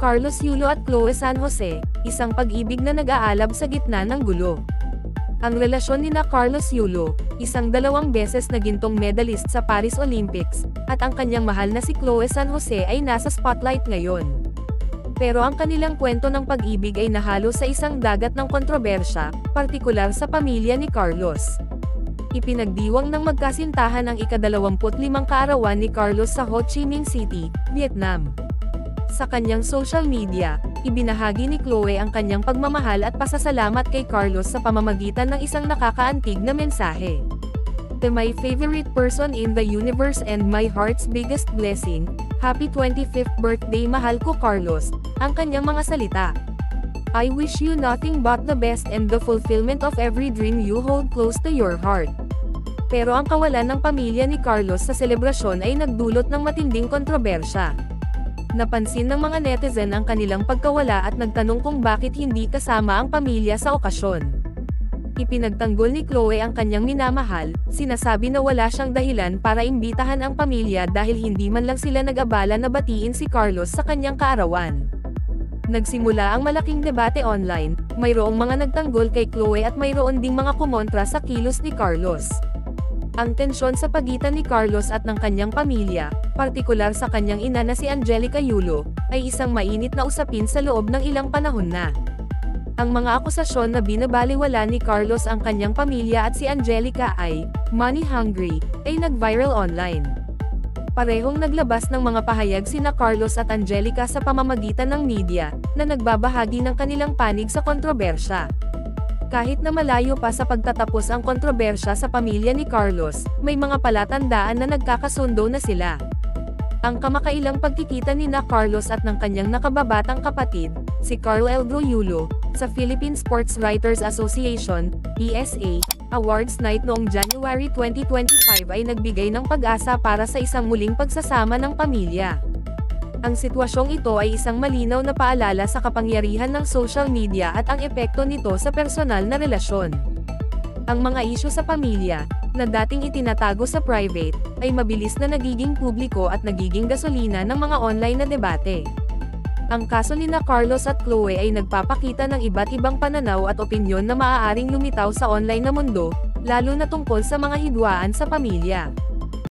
Carlos Yulo at Chloe San Jose, isang pag-ibig na nag-aalab sa gitna ng gulo. Ang relasyon ni Carlos Yulo, isang 2 beses na gintong medalist sa Paris Olympics, at ang kanyang mahal na si Chloe San Jose ay nasa spotlight ngayon. Pero ang kanilang kwento ng pag-ibig ay nahalo sa isang dagat ng kontrobersya, partikular sa pamilya ni Carlos. Ipinagdiwang ng magkasintahan ang ika-25 kaarawan ni Carlos sa Ho Chi Minh City, Vietnam. Sa kanyang social media, ibinahagi ni Chloe ang kanyang pagmamahal at pasasalamat kay Carlos sa pamamagitan ng isang nakakaantig na mensahe. "To my favorite person in the universe and my heart's biggest blessing, happy 25th birthday mahal ko Carlos," ang kanyang mga salita. "I wish you nothing but the best and the fulfillment of every dream you hold close to your heart." Pero ang kawalan ng pamilya ni Carlos sa selebrasyon ay nagdulot ng matinding kontrobersya. Napansin ng mga netizen ang kanilang pagkawala at nagtanong kung bakit hindi kasama ang pamilya sa okasyon. Ipinagtanggol ni Chloe ang kanyang minamahal, sinasabi na wala siyang dahilan para imbitahan ang pamilya dahil hindi man lang sila nag-abala na batiin si Carlos sa kanyang kaarawan. Nagsimula ang malaking debate online, mayroong mga nagtanggol kay Chloe at mayroon ding mga kumontra sa kilos ni Carlos. Ang tensyon sa pagitan ni Carlos at ng kanyang pamilya, partikular sa kanyang ina na si Angelica Yulo, ay isang mainit na usapin sa loob ng ilang panahon na. Ang mga akusasyon na binabaliwala ni Carlos ang kanyang pamilya at si Angelica ay money hungry, ay nag-viral online. Parehong naglabas ng mga pahayag sina Carlos at Angelica sa pamamagitan ng media, na nagbabahagi ng kanilang panig sa kontrobersya. Kahit na malayo pa sa pagtatapos ang kontrobersya sa pamilya ni Carlos, may mga palatandaan na nagkakasundo na sila. Ang kamakailang pagkikita ni Carlos at ng kanyang nakababatang kapatid, si Carl Eldro Yulo, sa Philippine Sports Writers Association, PSA, Awards Night noong January 2025 ay nagbigay ng pag-asa para sa isang muling pagsasama ng pamilya. Ang sitwasyong ito ay isang malinaw na paalala sa kapangyarihan ng social media at ang epekto nito sa personal na relasyon. Ang mga isyu sa pamilya, na dating itinatago sa private, ay mabilis na nagiging publiko at nagiging gasolina ng mga online na debate. Ang kaso ni Carlos at Chloe ay nagpapakita ng iba't ibang pananaw at opinyon na maaaring lumitaw sa online na mundo, lalo na tungkol sa mga hidwaan sa pamilya.